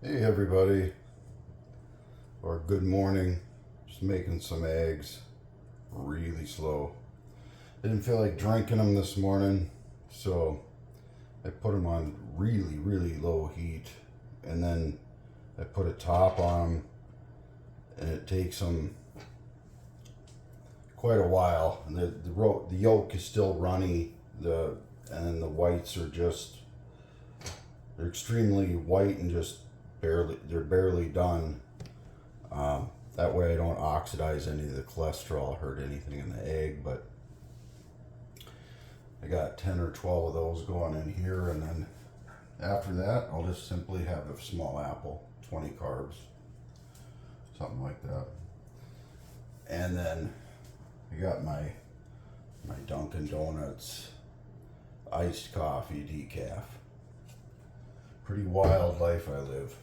Hey everybody, or good morning. Just making some eggs, really slow. I didn't feel like drinking them this morning, so I put them on really, really low heat, and then I put a top on them, and it takes them quite a while. And the yolk is still runny, and then the whites are they're extremely white and just they're barely done. That way I don't oxidize any of the cholesterol, hurt anything in the egg. But I got 10 or 12 of those going in here, and then after that I'll just simply have a small apple, 20 carbs, something like that. And then I got my Dunkin' Donuts iced coffee decaf. Pretty wild life I live.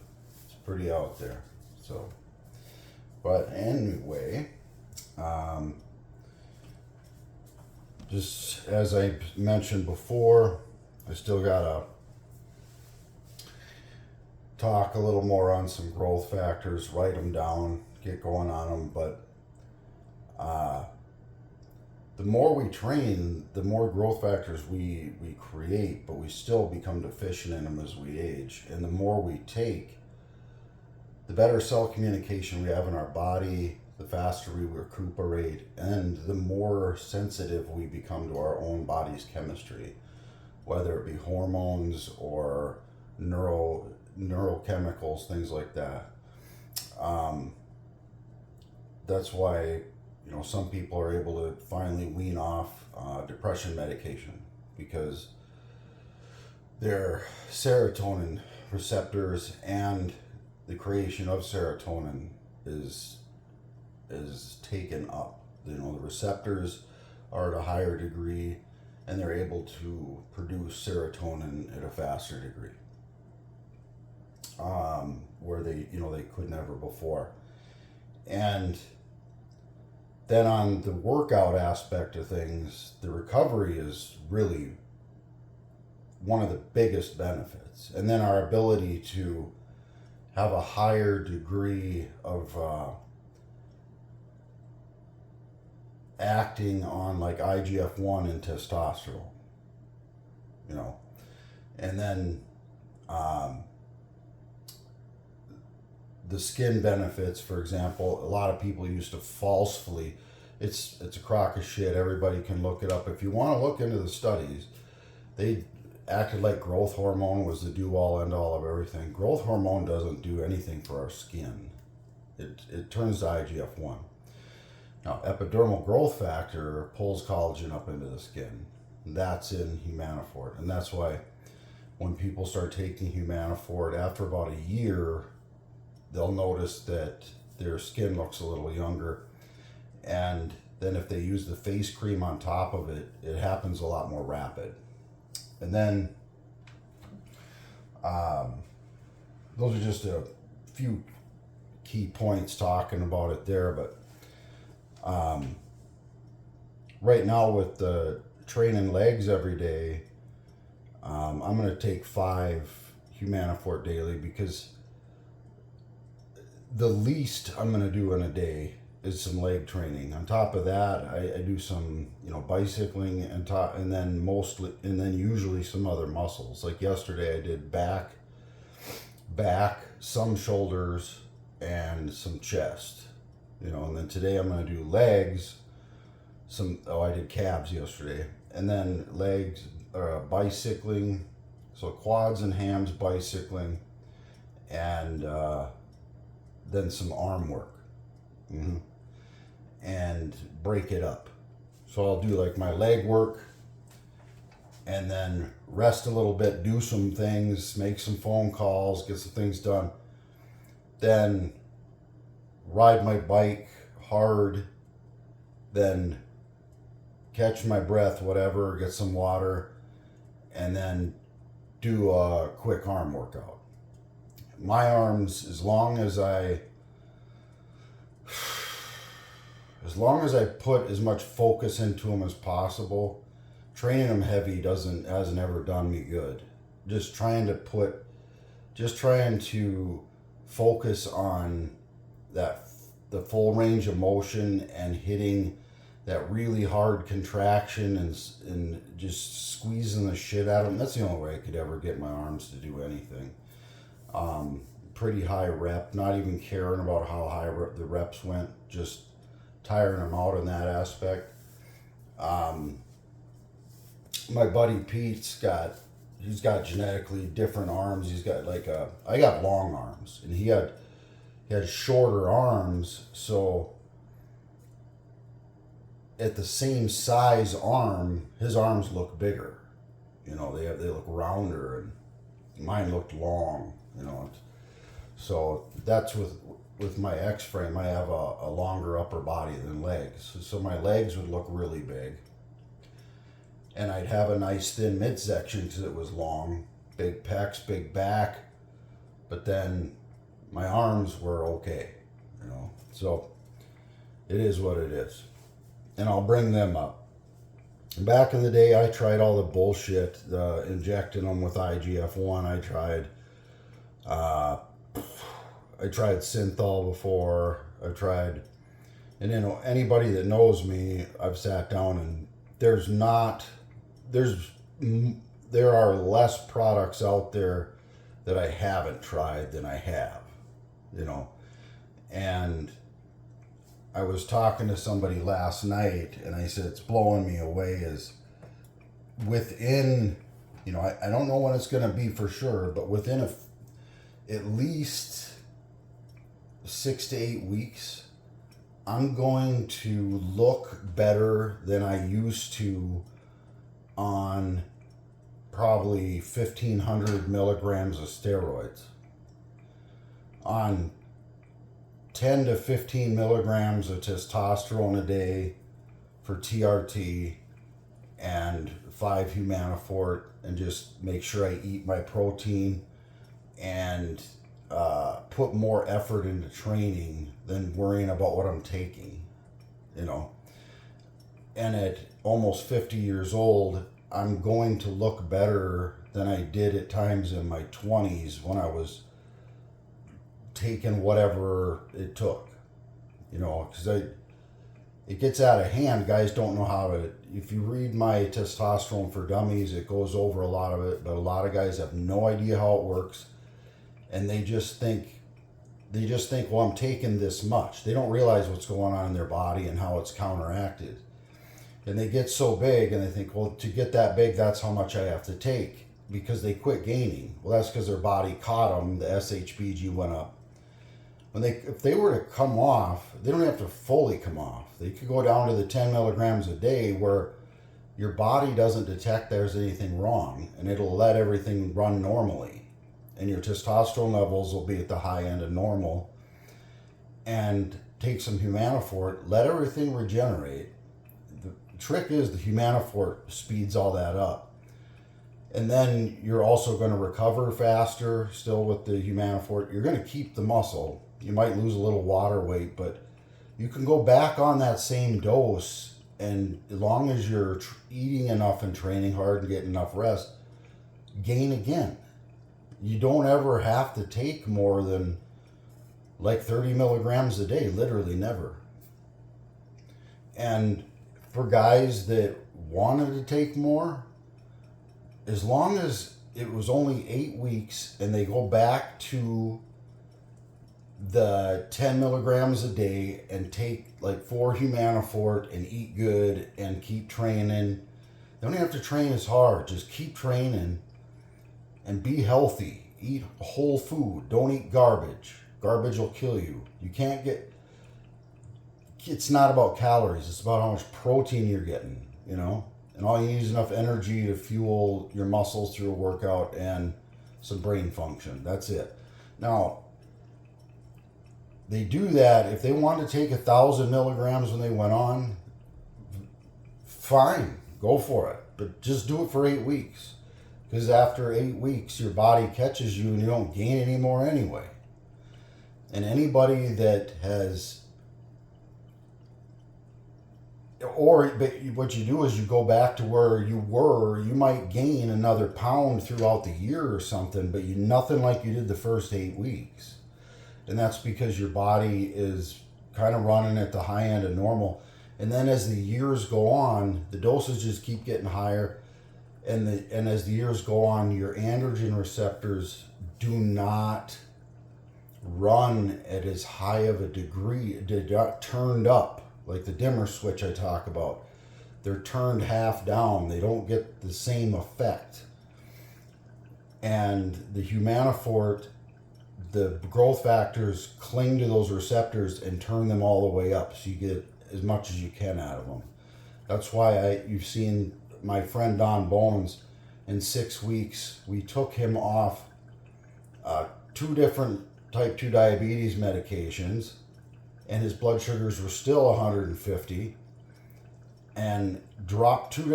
It's pretty out there. So, but anyway, just as I mentioned before, I still gotta talk a little more on some growth factors, write them down, get going on them. But the more we train, the more growth factors we create, but we still become deficient in them as we age. And the more we take, the better cell communication we have in our body, the faster we recuperate, and the more sensitive we become to our own body's chemistry, whether it be hormones or neurochemicals, things like that. That's why some people are able to finally wean off depression medication, because their serotonin receptors and the creation of serotonin is taken up. The receptors are at a higher degree, and they're able to produce serotonin at a faster degree, where they could never before. And then on the workout aspect of things, the recovery is really one of the biggest benefits. And then our ability to have a higher degree of acting on like IGF-1 and testosterone, and then the skin benefits. For example, a lot of people used to falsely, it's a crock of shit. Everybody can look it up. If you want to look into the studies, they acted like growth hormone was the do-all end-all of everything. Growth hormone doesn't do anything for our skin. It turns to IGF-1. Now, epidermal growth factor pulls collagen up into the skin. That's in Humanifort. And that's why when people start taking Humanifort, after about a year, they'll notice that their skin looks a little younger. And then if they use the face cream on top of it, it happens a lot more rapid. And then those are just a few key points talking about it there. But right now with the training legs every day, I'm going to take 5 Humanifort daily, because the least I'm going to do in a day is some leg training. On top of that, I do some bicycling and then usually some other muscles. Like yesterday I did back, some shoulders, and some chest. And then today I'm going to do legs. I did calves yesterday, and then legs, bicycling, so quads and hams, bicycling, and then some arm work. And break it up. So I'll do like my leg work, and then rest a little bit, do some things, make some phone calls, get some things done. Then ride my bike hard, then catch my breath, whatever, get some water, and then do a quick arm workout. My arms, as long as I put as much focus into them as possible, training them heavy hasn't ever done me good. Just trying to put just trying to focus on the full range of motion and hitting that really hard contraction and just squeezing the shit out of them. That's the only way I could ever get my arms to do anything. Pretty high rep, not even caring about how high the reps went, just tiring them out in that aspect. My buddy Pete's he's got genetically different arms. He's got I got long arms, and he had shorter arms, so at the same size arm, his arms look bigger. They look rounder, and mine looked long. So that's with my X frame. I have a longer upper body than legs, so my legs would look really big, and I'd have a nice thin midsection because it was long, big pecs, big back, but then my arms were okay. So it is what it is. And I'll bring them up. Back in the day, I tried all the bullshit, injecting them with IGF-1. I tried synthol before. And anybody that knows me, I've sat down and there are less products out there that I haven't tried than I have, and I was talking to somebody last night, and I said, it's blowing me away is within, I don't know when it's going to be for sure, but within at least 6 to 8 weeks, I'm going to look better than I used to on probably 1,500 milligrams of steroids. On 10 to 15 milligrams of testosterone a day for TRT and 5 Humanofort, and just make sure I eat my protein and put more effort into training than worrying about what I'm taking, And at almost 50 years old, I'm going to look better than I did at times in my 20s when I was taking whatever it took, because it gets out of hand. Guys don't know how to. If you read my Testosterone for Dummies, it goes over a lot of it, but a lot of guys have no idea how it works, and they just think, well, I'm taking this much. They don't realize what's going on in their body and how it's counteracted, and they get so big, and they think, well, to get that big, that's how much I have to take, because they quit gaining. Well, that's because their body caught them. The SHBG went up. If they were to come off, they don't have to fully come off. They could go down to the 10 milligrams a day, where your body doesn't detect there's anything wrong, and it'll let everything run normally. And your testosterone levels will be at the high end of normal. And take some Humanofort, let everything regenerate. The trick is the Humanofort speeds all that up. And then you're also going to recover faster still with the Humanofort. You're going to keep the muscle. You might lose a little water weight, but you can go back on that same dose, and as long as you're eating enough and training hard and getting enough rest, gain again. You don't ever have to take more than 30 milligrams a day, literally never. And for guys that wanted to take more, as long as it was only 8 weeks and they go back to the 10 milligrams a day and take 4 Humanofort and eat good and keep training. They don't have to train as hard. Just keep training and be healthy. Eat whole food. Don't eat garbage. Garbage will kill you. It's not about calories. It's about how much protein you're getting, And all you need is enough energy to fuel your muscles through a workout and some brain function. That's it. Now, they do that. If they want to take 1,000 milligrams when they went on, fine, go for it. But just do it for 8 weeks. Because after 8 weeks, your body catches you and you don't gain any more anyway. And anybody that has or but what you do is you go back to where you were. You might gain another pound throughout the year or something, but you nothing like you did the first 8 weeks. And that's because your body is kind of running at the high end of normal. And then as the years go on, the dosages keep getting higher, and as the years go on, your androgen receptors do not run at as high of a degree. They're not turned up like the dimmer switch I talk about. They're turned half down. They don't get the same effect. And the Humanofort, the growth factors cling to those receptors and turn them all the way up, so you get as much as you can out of them. That's why you've seen my friend Don Bones. In 6 weeks, we took him off 2 different type 2 diabetes medications, and his blood sugars were still 150, and dropped these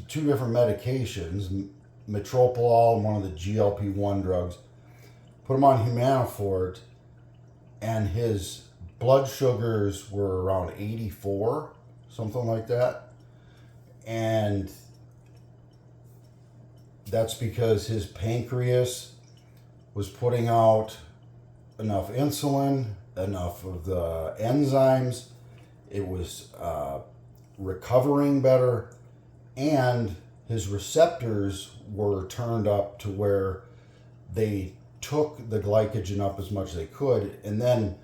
2 different medications, metropolol and one of the GLP-1 drugs, put him on Humanofort, and his blood sugars were around 84, something like that. And that's because his pancreas was putting out enough insulin, enough of the enzymes. It was recovering better, and his receptors were turned up to where they took the glycogen up as much as they could. And then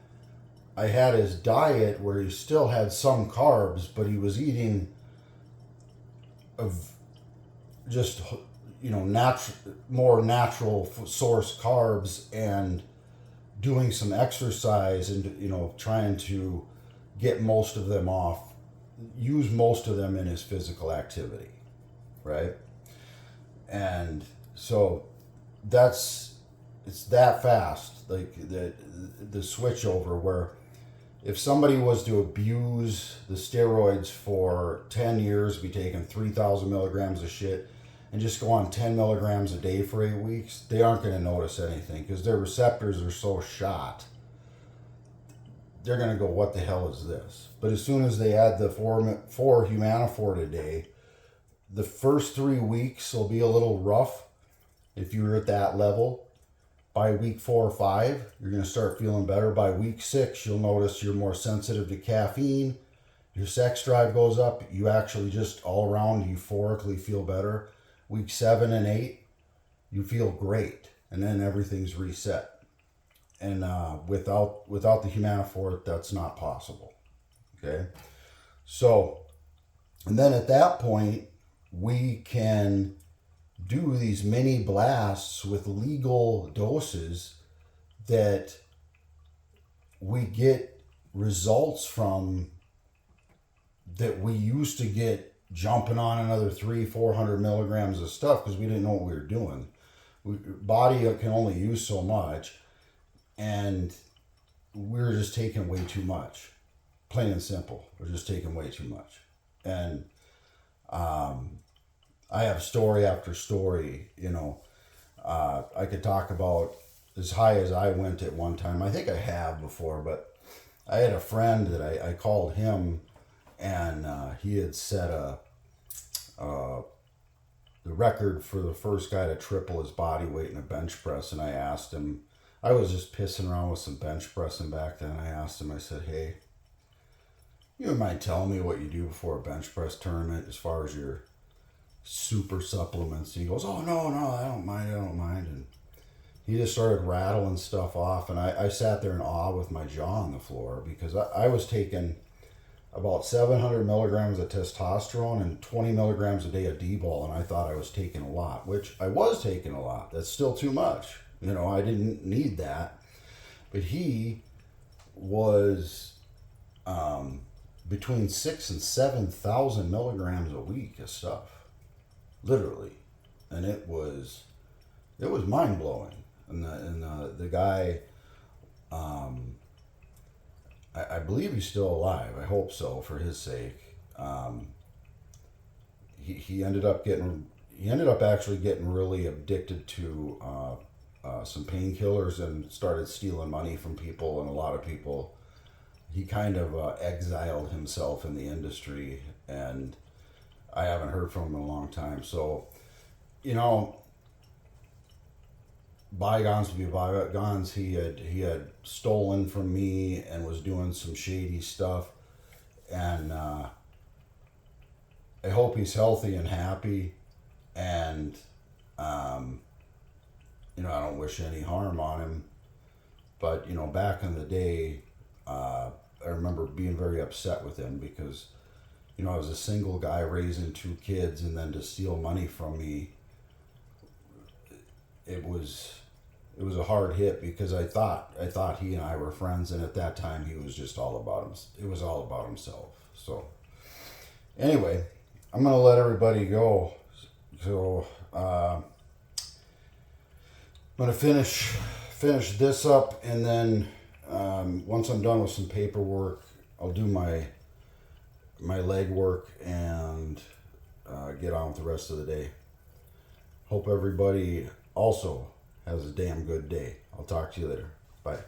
I had his diet where he still had some carbs, but he was eating of just, more natural source carbs, and doing some exercise, and trying to get most of them off, use most of them in his physical activity, right? And so it's that fast, like the switch over, where if somebody was to abuse the steroids for 10 years, be taking 3,000 milligrams of shit, and just go on 10 milligrams a day for 8 weeks, they aren't going to notice anything, because their receptors are so shot. They're going to go, what the hell is this? But as soon as they add the 4 Humanofort a day, the first 3 weeks will be a little rough if you're at that level. By week 4 or 5, you're going to start feeling better. By week 6, you'll notice you're more sensitive to caffeine. Your sex drive goes up. You actually just all around euphorically feel better. Week 7 and 8, you feel great. And then everything's reset. And without the Humanofort, that's not possible. Okay? So, and then at that point, we can do these mini blasts with legal doses that we get results from that we used to get jumping on another 300-400 milligrams of stuff because we didn't know what we were doing. Body can only use so much, and we're just taking way too much. Plain and simple. We're just taking way too much. And I have story after story, I could talk about as high as I went at one time. I think I have before, but I had a friend that I called him, and he had set the record for the first guy to triple his body weight in a bench press. And I asked him, I was just pissing around with some bench pressing back then. I asked him, I said, hey, you mind telling me what you do before a bench press tournament as far as your super supplements? And he goes, oh, no, I don't mind. And he just started rattling stuff off, and I sat there in awe with my jaw on the floor, because I was taking about 700 milligrams of testosterone and 20 milligrams a day of D-bol, and I thought I was taking a lot, which I was taking a lot. That's still too much. I didn't need that. But he was between 6,000 and 7,000 milligrams a week of stuff. Literally. And it was mind-blowing. And the guy, I believe he's still alive. I hope so, for his sake. He ended up actually getting really addicted to some painkillers and started stealing money from people, and a lot of people he kind of exiled himself in the industry, and I haven't heard from him in a long time. So, you know, bygones to be bygones. He had stolen from me and was doing some shady stuff, and I hope he's healthy and happy. And I don't wish any harm on him. But back in the day, I remember being very upset with him because I was a single guy raising two kids, and then to steal money from me, it was a hard hit because I thought he and I were friends, and at that time he was just all about him. It was all about himself. So anyway, I'm gonna let everybody go. So I'm gonna finish this up, and then once I'm done with some paperwork, I'll do my leg work and get on with the rest of the day. Hope everybody also has a damn good day. I'll talk to you later. Bye.